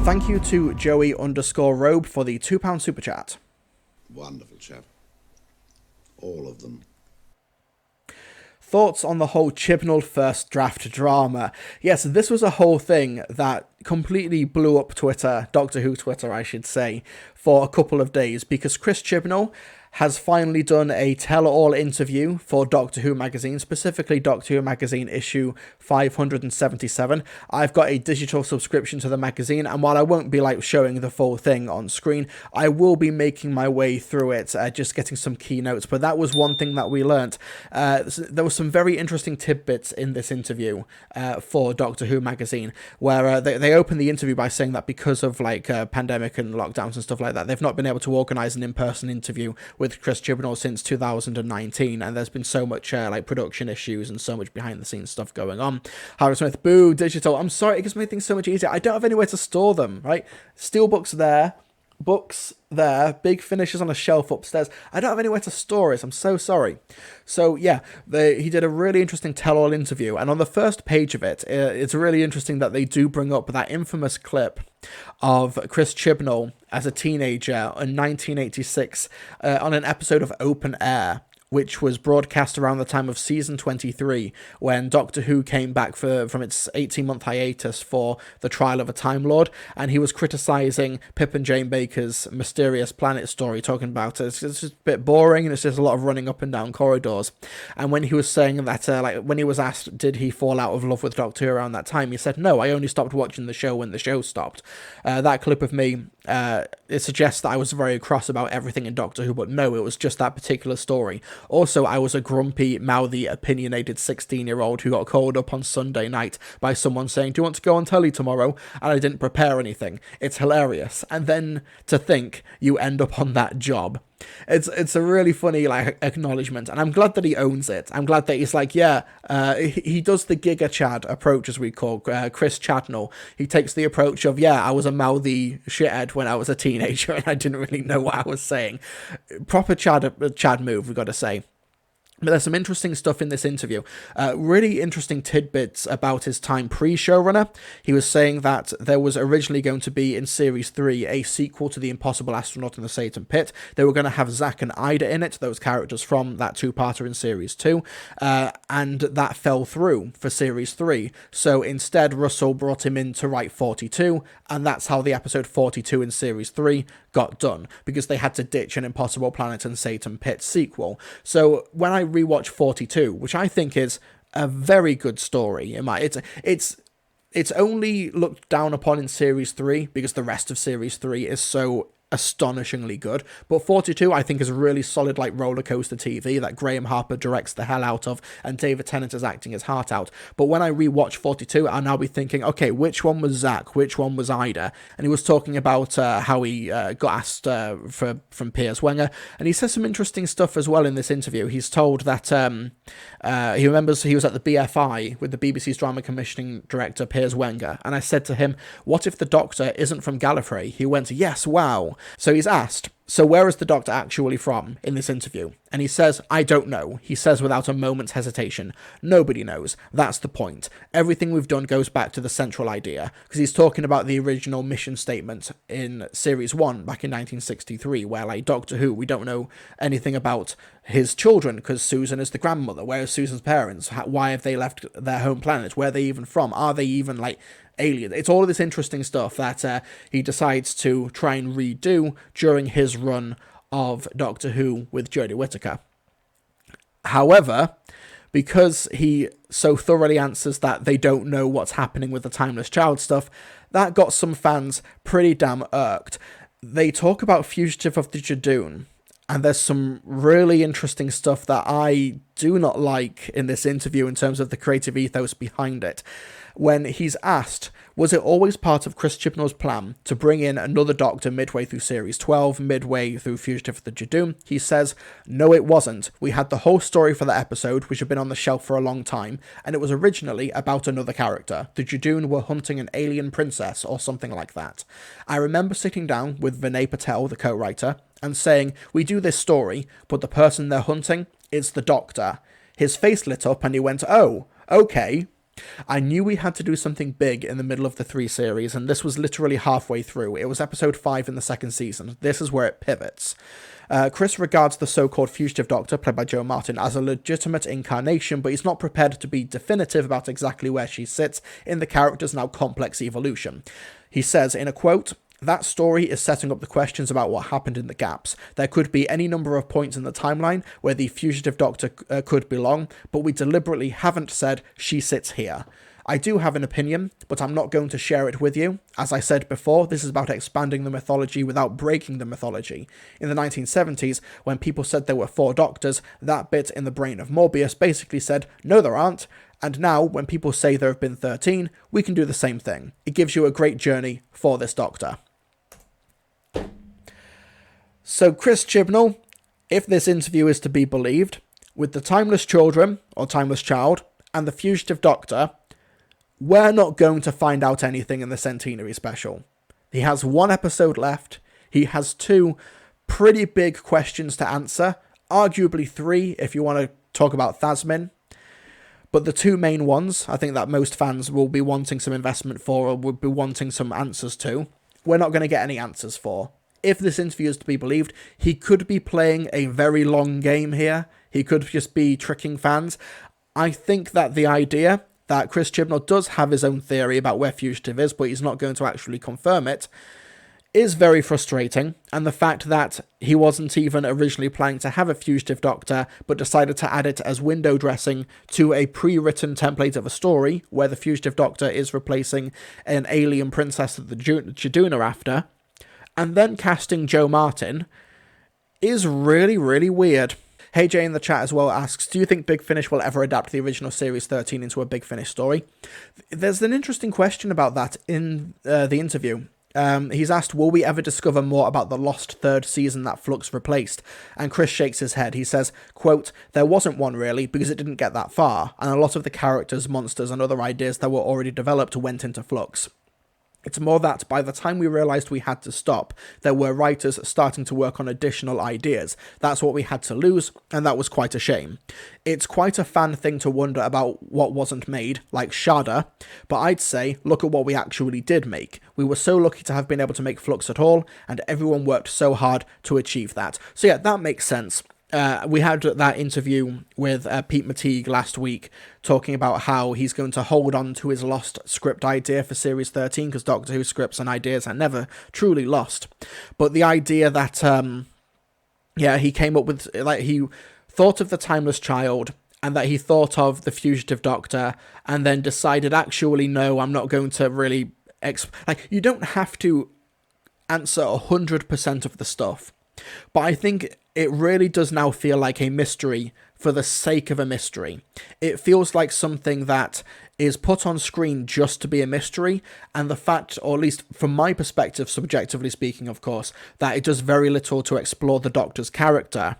Thank you to Joey_Robe for the £2 super chat. Wonderful chap. All of them. Thoughts on the whole Chibnall first draft drama? Yes, this was a whole thing that completely blew up Twitter, Doctor Who Twitter, I should say, for a couple of days, because Chris Chibnall has finally done a tell-all interview for Doctor Who magazine, specifically Doctor Who magazine issue 577. I've got a digital subscription to the magazine, and while I won't be showing the full thing on screen, I will be making my way through it, just getting some keynotes. But that was one thing that we learnt. There was some very interesting tidbits in this interview for Doctor Who magazine, where they opened the interview by saying that because of pandemic and lockdowns and stuff like that, they've not been able to organise an in-person interview with Chris Chibnall since 2019, and there's been so much production issues and so much behind the scenes stuff going on. Howard Smith, boo, digital. I'm sorry, it just made things so much easier. I don't have anywhere to store them, right? Steelbooks there, books there, big finishes on a shelf upstairs. I don't have anywhere to store it. I'm so sorry. So yeah, he did a really interesting tell-all interview, and on the first page of it, it's really interesting that they do bring up that infamous clip of Chris Chibnall as a teenager in 1986 on an episode of Open Air, which was broadcast around the time of season 23, when Doctor Who came back from its 18-month hiatus for the trial of a Time Lord, and he was criticising Pip and Jane Baker's Mysterious Planet story, talking about it's just a bit boring, and it's just a lot of running up and down corridors. And when he was saying that, when he was asked, did he fall out of love with Doctor Who around that time, he said, no, I only stopped watching the show when the show stopped. That clip of me, it suggests that I was very cross about everything in Doctor Who, but no, it was just that particular story. Also, I was a grumpy, mouthy, opinionated 16-year-old who got called up on Sunday night by someone saying, do you want to go on telly tomorrow? And I didn't prepare anything. It's hilarious. And then to think you end up on that job. It's a really funny acknowledgement, and I'm glad that he owns it. I'm glad that he's he does the Giga Chad approach, as we call Chris Chadnall. He takes the approach of, I was a mouthy shithead when I was a teenager and I didn't really know what I was saying. Proper Chad move, we've got to say. But there's some interesting stuff in this interview. Really interesting tidbits about his time pre-showrunner. He was saying that there was originally going to be, in Series 3, a sequel to The Impossible Astronaut in the Satan Pit. They were going to have Zack and Ida in it, those characters from that two-parter in Series 2, and that fell through for Series 3. So instead, Russell brought him in to write 42, and that's how the episode 42 in Series 3 got done, because they had to ditch an Impossible Planet and Satan Pit sequel. So when I rewatch 42, which I think is a very good story, it's only looked down upon in Series 3 because the rest of Series 3 is so astonishingly good, but 42 I think is a really solid roller coaster TV that Graham Harper directs the hell out of, and David Tennant is acting his heart out. But when I rewatch 42, I'll now be thinking, okay, which one was Zack, which one was Ida? And he was talking about how he got asked from Piers Wenger, and he says some interesting stuff as well in this interview. He's told that he remembers he was at the BFI with the BBC's drama commissioning director Piers Wenger, and I said to him, what if the Doctor isn't from Gallifrey? He went, yes, wow. So he's asked, so where is the Doctor actually from in this interview? And he says, I don't know. He says without a moment's hesitation, nobody knows. That's the point. Everything we've done goes back to the central idea, because he's talking about the original mission statement in Series 1 back in 1963, where Doctor Who, we don't know anything about his children, because Susan is the grandmother. Where are Susan's parents? Why have they left their home planet? Where are they even from? Are they even alien? It's all of this interesting stuff that he decides to try and redo during his run of Doctor Who with Jodie Whittaker. However, because he so thoroughly answers that they don't know what's happening with the Timeless Child stuff, that got some fans pretty damn irked. They talk about Fugitive of the Jadoon, and there's some really interesting stuff that I do not like in this interview in terms of the creative ethos behind it. When he's asked, was it always part of Chris Chibnall's plan to bring in another Doctor midway through Series 12, midway through Fugitive of the Jadoon? He says, no, it wasn't. We had the whole story for the episode, which had been on the shelf for a long time, and it was originally about another character. The Jadoon were hunting an alien princess, or something like that. I remember sitting down with Vinay Patel, the co-writer, and saying, we do this story, but the person they're hunting, it's the Doctor. His face lit up and he went, oh, okay. I knew we had to do something big in the middle of the 3 series, and this was literally halfway through. It was episode 5 in the 2nd season. This is where it pivots. Chris regards the so-called Fugitive Doctor, played by Joe Martin, as a legitimate incarnation, but he's not prepared to be definitive about exactly where she sits in the character's now complex evolution. He says, in a quote, "That story is setting up the questions about what happened in the gaps. There could be any number of points in the timeline where the Fugitive Doctor could belong, but we deliberately haven't said she sits here. I do have an opinion, but I'm not going to share it with you. As I said before, this is about expanding the mythology without breaking the mythology. In the 1970s, when people said there were 4 doctors, that bit in the brain of Morbius basically said, no there aren't, and now, when people say there have been 13, we can do the same thing. It gives you a great journey for this Doctor." So Chris Chibnall, if this interview is to be believed, with the Timeless Children, or Timeless Child, and the Fugitive Doctor, we're not going to find out anything in the Centenary special. He has 1 episode left. He has 2 pretty big questions to answer. Arguably 3 if you want to talk about Thasmin. But the 2 main ones, I think that most fans will be wanting some investment for, or will be wanting some answers to, we're not going to get any answers for. If this interview is to be believed, he could be playing a very long game here. He could just be tricking fans. I think that the idea that Chris Chibnall does have his own theory about where Fugitive is, but he's not going to actually confirm it, is very frustrating, and the fact that he wasn't even originally planning to have a Fugitive Doctor, but decided to add it as window dressing to a pre-written template of a story, where the Fugitive Doctor is replacing an alien princess that the Judoon are after, and then casting Joe Martin, is really, really weird. Hey Jay in the chat as well asks, do you think Big Finish will ever adapt the original Series 13 into a Big Finish story? There's an interesting question about that in the interview. He's asked, will we ever discover more about the lost 3rd season that Flux replaced? And Chris shakes his head. He says, quote, there wasn't one really, because it didn't get that far, and a lot of the characters, monsters, and other ideas that were already developed went into Flux. It's more that by the time we realised we had to stop, there were writers starting to work on additional ideas. That's what we had to lose, and that was quite a shame. It's quite a fan thing to wonder about what wasn't made, like Shada, but I'd say, look at what we actually did make. We were so lucky to have been able to make Flux at all, and everyone worked so hard to achieve that. So yeah, that makes sense. We had that interview with Pete Mateague last week, talking about how he's going to hold on to his lost script idea for Series 13, because Doctor Who scripts and ideas are never truly lost. But the idea that, he came up with, like, he thought of the Timeless Child, and that he thought of the Fugitive Doctor, and then decided, actually, no, I'm not going to really... you don't have to answer 100% of the stuff. But I think it really does now feel like a mystery for the sake of a mystery. It feels like something that is put on screen just to be a mystery, and the fact, or at least from my perspective, subjectively speaking, of course, that it does very little to explore the Doctor's character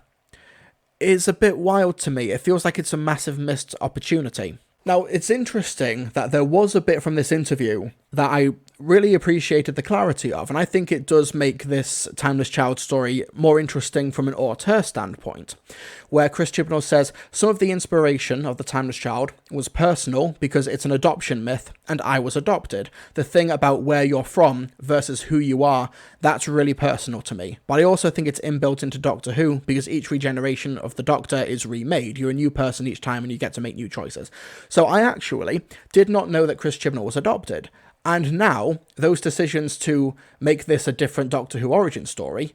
is a bit wild to me. It feels like it's a massive missed opportunity. Now, it's interesting that there was a bit from this interview that I really appreciated the clarity of, and I think it does make this Timeless Child story more interesting from an auteur standpoint, where Chris Chibnall says, some of the inspiration of the Timeless Child was personal because it's an adoption myth, and I was adopted. The thing about where you're from versus who you are, that's really personal to me. But I also think it's inbuilt into Doctor Who, because each regeneration of the Doctor is remade. You're a new person each time, and you get to make new choices. So I actually did not know that Chris Chibnall was adopted. And now, those decisions to make this a different Doctor Who origin story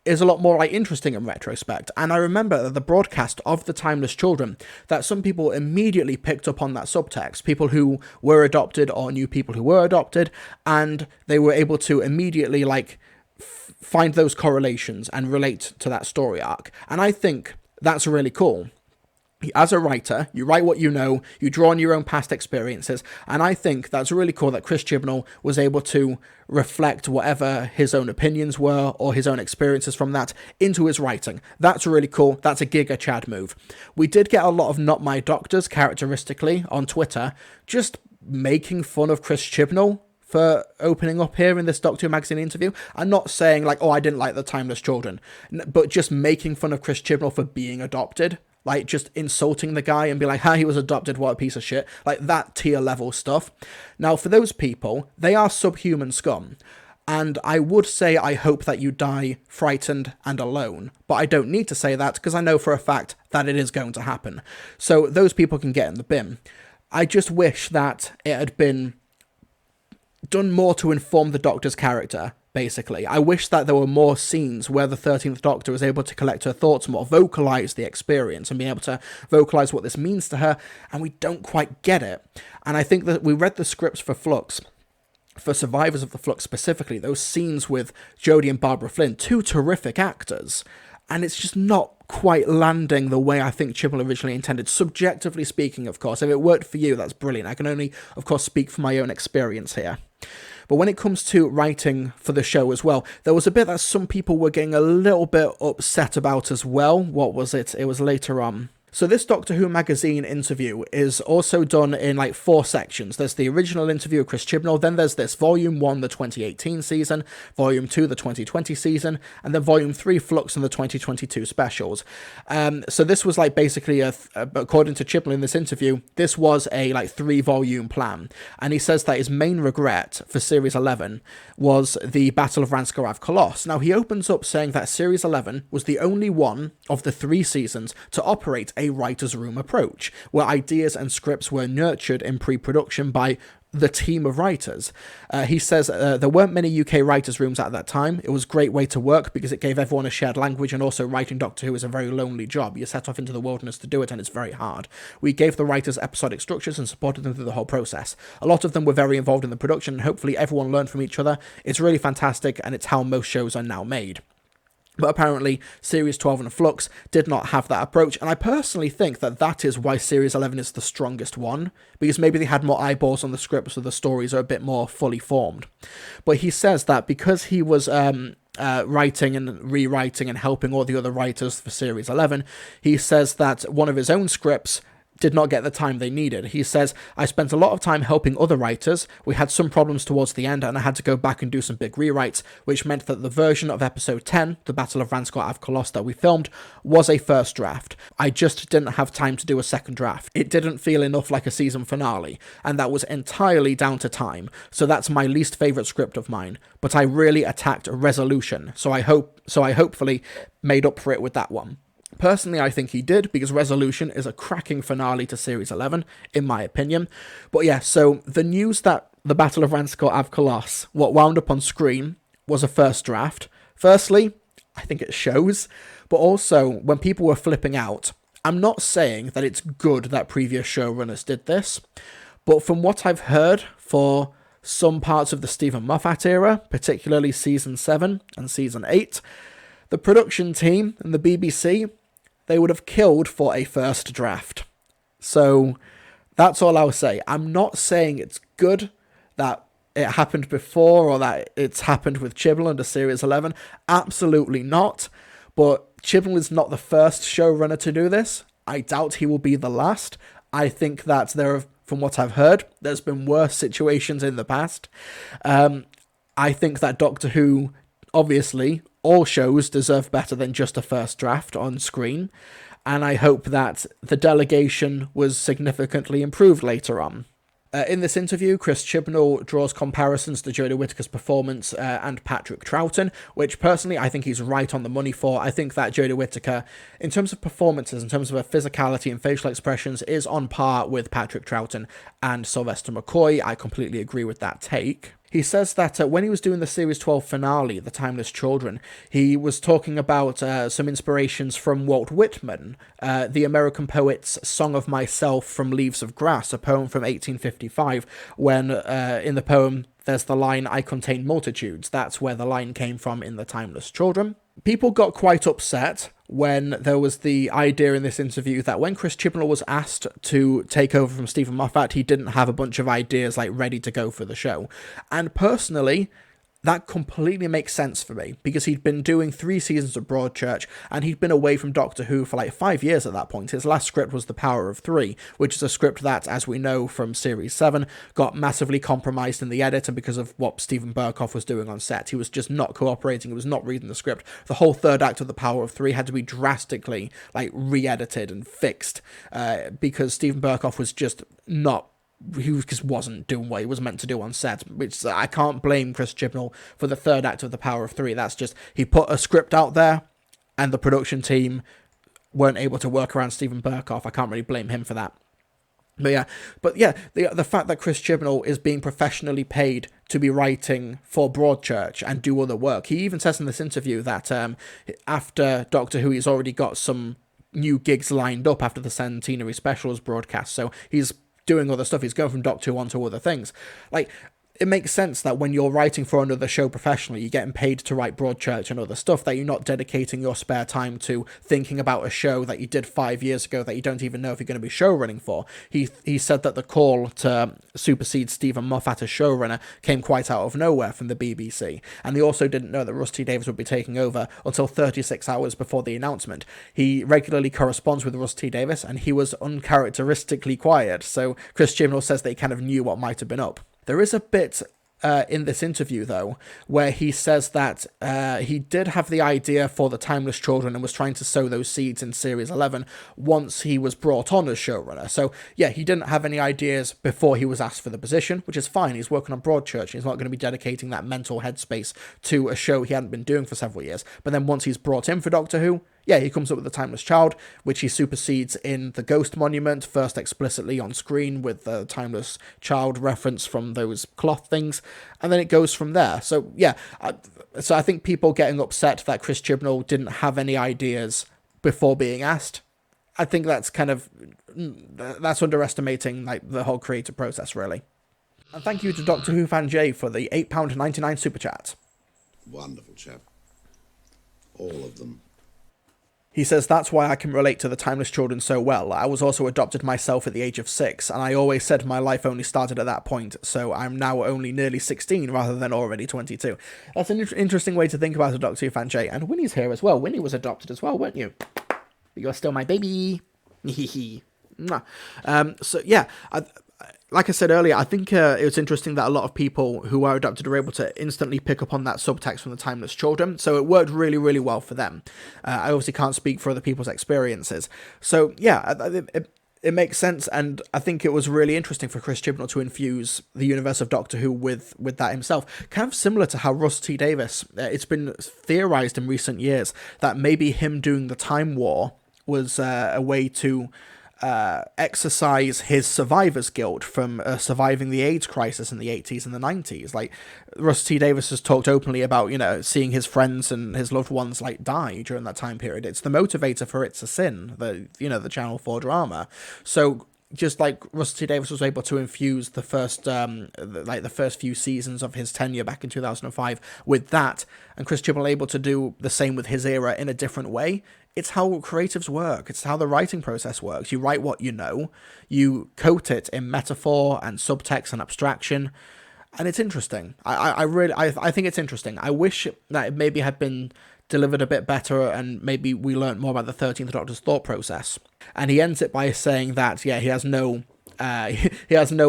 is a lot more interesting in retrospect. And I remember that the broadcast of the Timeless Children, that some people immediately picked up on that subtext, people who were adopted or knew people who were adopted, and they were able to immediately find those correlations and relate to that story arc. And I think that's really cool. As a writer, you write what you know, you draw on your own past experiences, and I think that's really cool that Chris Chibnall was able to reflect whatever his own opinions were or his own experiences from that into his writing. That's really cool. That's a Giga Chad move. We did get a lot of Not My Doctors, characteristically, on Twitter, just making fun of Chris Chibnall for opening up here in this Doctor Who magazine interview. I'm not saying I didn't like the Timeless Children, but just making fun of Chris Chibnall for being adopted. like just insulting the guy and be like, he was adopted, what a piece of shit, like that tier level stuff. Now, for those people, they are subhuman scum. And I would say I hope that you die frightened and alone, but I don't need to say that because I know for a fact that it is going to happen. So those people can get in the bin. I just wish that it had been done more to inform the Doctor's character, basically. I wish that there were more scenes where the 13th Doctor was able to collect her thoughts more, vocalise the experience, and be able to vocalise what this means to her, and we don't quite get it. And I think that we read the scripts for Flux, for Survivors of the Flux specifically, those scenes with Jodie and Barbara Flynn, two terrific actors, and it's just not quite landing the way I think Chibnall originally intended, subjectively speaking, of course. If it worked for you, that's brilliant. I can only, of course, speak from my own experience here. But when it comes to writing for the show as well, there was a bit that some people were getting a little bit upset about as well. What was it? It was later on. So this Doctor Who magazine interview is also done in like 4 sections. There's the original interview of Chris Chibnall, then there's this Volume 1, the 2018 season, Volume 2, the 2020 season, and then Volume 3, Flux, and the 2022 specials. So this was like basically, according to Chibnall in this interview, this was a like 3-volume plan. And he says that his main regret for Series 11 was the Battle of Ranskorav Koloss. Now he opens up saying that Series 11 was the only one of the 3 seasons to operate a writer's room approach, where ideas and scripts were nurtured in pre-production by the team of writers. He says there weren't many UK writers' rooms at that time. It was a great way to work because it gave everyone a shared language, and also writing Doctor Who is a very lonely job. You set off into the wilderness to do it, and it's very hard. We gave the writers episodic structures and supported them through the whole process. A lot of them were very involved in the production, and hopefully everyone learned from each other. It's really fantastic, and it's how most shows are now made. But apparently, Series 12 and Flux did not have that approach, and I personally think that that is why Series 11 is the strongest one, because maybe they had more eyeballs on the script, so the stories are a bit more fully formed. But he says that because he was writing and rewriting and helping all the other writers for Series 11, he says that one of his own scripts did not get the time they needed. He says, I spent a lot of time helping other writers. We had some problems towards the end, and I had to go back and do some big rewrites, which meant that the version of episode 10, the Battle of Ranskorav Koloss that we filmed, was a first draft. I just didn't have time to do a second draft. It didn't feel enough like a season finale, and that was entirely down to time. So that's my least favourite script of mine, but I really attacked resolution, so I hopefully made up for it with that one. Personally, I think he did, because Resolution is a cracking finale to Series 11, in my opinion. But yeah, so the news that the Battle of Ranskorav Koloss, what wound up on screen, was a first draft. Firstly, I think it shows, but also, when people were flipping out, I'm not saying that it's good that previous showrunners did this, but from what I've heard for some parts of the Stephen Moffat era, particularly Season 7 and Season 8, the production team and the BBC, they would have killed for a first draft. So that's all I'll say. I'm not saying it's good that it happened before or that it's happened with Chibnall under Series 11. Absolutely not. But Chibnall is not the first showrunner to do this. I doubt he will be the last. I think that from what I've heard, there's been worse situations in the past. I think that Doctor Who, obviously, all shows deserve better than just a first draft on screen, and I hope that the delegation was significantly improved later on. In this interview, Chris Chibnall draws comparisons to Jodie Whittaker's performance and Patrick Troughton, which personally I think he's right on the money for. I think that Jodie Whittaker, in terms of performances, in terms of her physicality and facial expressions, is on par with Patrick Troughton and Sylvester McCoy. I completely agree with that take. He says that when he was doing the Series 12 finale, The Timeless Children, he was talking about some inspirations from Walt Whitman, the American poet's Song of Myself from Leaves of Grass, a poem from 1855, when in the poem there's the line, I contain multitudes. That's where the line came from in The Timeless Children. People got quite upset when there was the idea in this interview that when Chris Chibnall was asked to take over from Stephen Moffat, he didn't have a bunch of ideas like ready to go for the show. And personally, that completely makes sense for me, because he'd been doing 3 seasons of Broadchurch, and he'd been away from Doctor Who for like 5 years at that point. His last script was The Power of Three, which is a script that, as we know from Series 7, got massively compromised in the edit, and because of what Stephen Burkoff was doing on set. He was just not cooperating, he was not reading the script. The whole third act of The Power of Three had to be drastically like re-edited and fixed, because Stephen Burkoff was just not, he just wasn't doing what he was meant to do on set, which I can't blame Chris Chibnall for the third act of The Power of Three. That's just, he put a script out there and the production team weren't able to work around Stephen Burkoff. I can't really blame him for that. But yeah, the fact that Chris Chibnall is being professionally paid to be writing for Broadchurch and do other work. He even says in this interview that after Doctor Who, he's already got some new gigs lined up after the Centenary Specials broadcast, so he's doing other stuff. He's going from Doctor Who on to other things. Like, it makes sense that when you're writing for another show professionally, you're getting paid to write Broadchurch and other stuff, that you're not dedicating your spare time to thinking about a show that you did 5 years ago that you don't even know if you're going to be showrunning for. He said that the call to supersede Stephen Moffat as showrunner came quite out of nowhere from the BBC, and they also didn't know that Rusty Davies would be taking over until 36 hours before the announcement. He regularly corresponds with Rusty Davies, and he was uncharacteristically quiet, so Chris Chibnall says that he kind of knew what might have been up. There is a bit in this interview, though, where he says that he did have the idea for the Timeless Children and was trying to sow those seeds in Series 11 once he was brought on as showrunner. So, yeah, he didn't have any ideas before he was asked for the position, which is fine. He's working on Broadchurch. He's not going to be dedicating that mental headspace to a show he hadn't been doing for several years. But then once he's brought in for Doctor Who, yeah, he comes up with The Timeless Child, which he supersedes in The Ghost Monument, first explicitly on screen with the Timeless Child reference from those cloth things, and then it goes from there. So, yeah, I think people getting upset that Chris Chibnall didn't have any ideas before being asked, I think that's that's underestimating like the whole creative process, really. And thank you to Doctor Who Fan J for the £8.99 super chat. Wonderful chap. All of them. He says, that's why I can relate to the Timeless Children so well. I was also adopted myself at the age of 6, and I always said my life only started at that point, so I'm now only nearly 16 rather than already 22. That's an interesting way to think about it, Dr. Fan J. And Winnie's here as well. Winnie was adopted as well, weren't you? You're still my baby. So, yeah, like I said earlier, I think it was interesting that a lot of people who are adopted are able to instantly pick up on that subtext from the Timeless Children, so it worked really, really well for them. I obviously can't speak for other people's experiences. So, yeah, it makes sense, and I think it was really interesting for Chris Chibnall to infuse the universe of Doctor Who with that himself. Kind of similar to how Russ T. Davies, it's been theorised in recent years that maybe him doing the Time War was a way to exercise his survivor's guilt from surviving the AIDS crisis in the 80s and the 90s. Like, Russ T. Davies has talked openly about, seeing his friends and his loved ones, like, die during that time period. It's the motivator for It's a Sin, the Channel 4 drama. So, just like Russ T. Davies was able to infuse the first few seasons of his tenure back in 2005 with that, and Chris Chibnall able to do the same with his era in a different way. It's how creatives work. It's how the writing process works. You write what you know, you coat it in metaphor and subtext and abstraction, and it's interesting. I think it's interesting. I wish that it maybe had been delivered a bit better, and maybe we learnt more about the 13th Doctor's thought process. And he ends it by saying that, yeah, he has no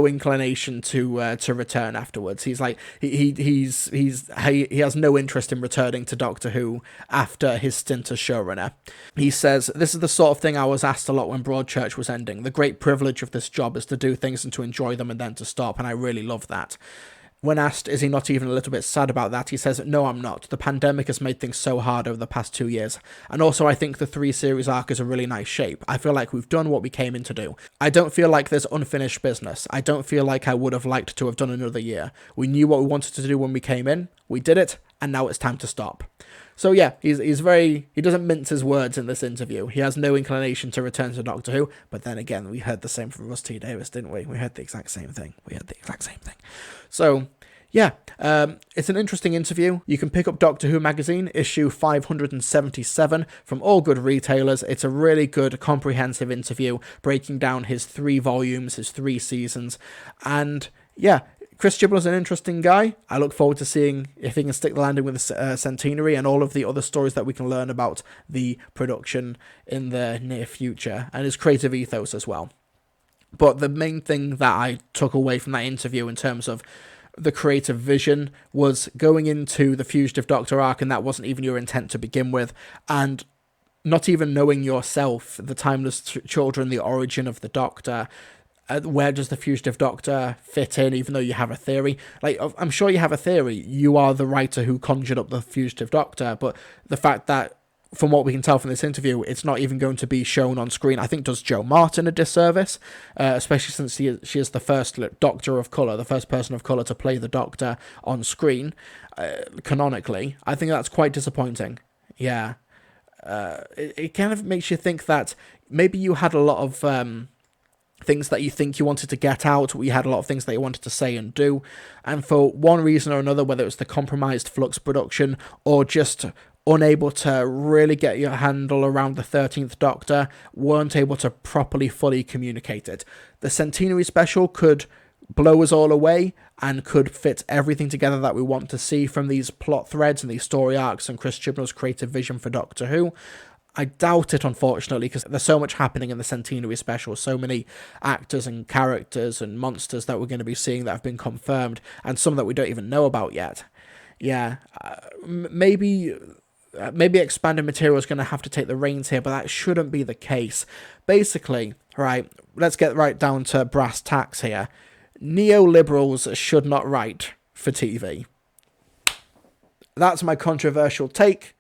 inclination to return afterwards. He's like he has no interest in returning to Doctor Who after his stint as showrunner. He says, "This is the sort of thing I was asked a lot when Broadchurch was ending. The great privilege of this job is to do things and to enjoy them and then to stop, and I really love that." When asked, is he not even a little bit sad about that, he says, "No, I'm not. The pandemic has made things so hard over the past 2 years. And also, I think the 3-series arc is a really nice shape. I feel like we've done what we came in to do. I don't feel like there's unfinished business. I don't feel like I would have liked to have done another year. We knew what we wanted to do when we came in. We did it. And now it's time to stop." So yeah, he doesn't mince his words in this interview. He has no inclination to return to Doctor Who, but then again, we heard the same from Russ T. Davies, didn't we? We heard the exact same thing. So, yeah, it's an interesting interview. You can pick up Doctor Who magazine, issue 577, from all good retailers. It's a really good, comprehensive interview, breaking down his 3 volumes, his 3 seasons, and yeah, Chris Chibnall's an interesting guy. I look forward to seeing if he can stick the landing with the Centenary and all of the other stories that we can learn about the production in the near future, and his creative ethos as well. But the main thing that I took away from that interview in terms of the creative vision was going into the Fugitive Doctor arc, and that wasn't even your intent to begin with, and not even knowing yourself, the Timeless Children, the origin of the Doctor. Where does the Fugitive Doctor fit in, even though you have a theory? Like, I'm sure you have a theory. You are the writer who conjured up the Fugitive Doctor, but the fact that, from what we can tell from this interview, it's not even going to be shown on screen, I think does Jo Martin a disservice, especially since she is the first Doctor of colour, the first person of colour to play the Doctor on screen, canonically. I think that's quite disappointing. Yeah. It kind of makes you think that maybe you had a lot of things that you think you wanted to get out, we had a lot of things that you wanted to say and do, and for one reason or another, whether it's the compromised Flux production or just unable to really get your handle around the 13th Doctor, weren't able to properly, fully communicate it. The Centenary special could blow us all away and could fit everything together that we want to see from these plot threads and these story arcs and Chris Chibnall's creative vision for Doctor Who. I doubt it, unfortunately, because there's so much happening in the Centenary special, so many actors and characters and monsters that we're going to be seeing that have been confirmed, and some that we don't even know about yet. Yeah, maybe expanded material is going to have to take the reins here, but that shouldn't be the case. Basically, right, let's get right down to brass tacks here. Neoliberals should not write for TV. That's my controversial take.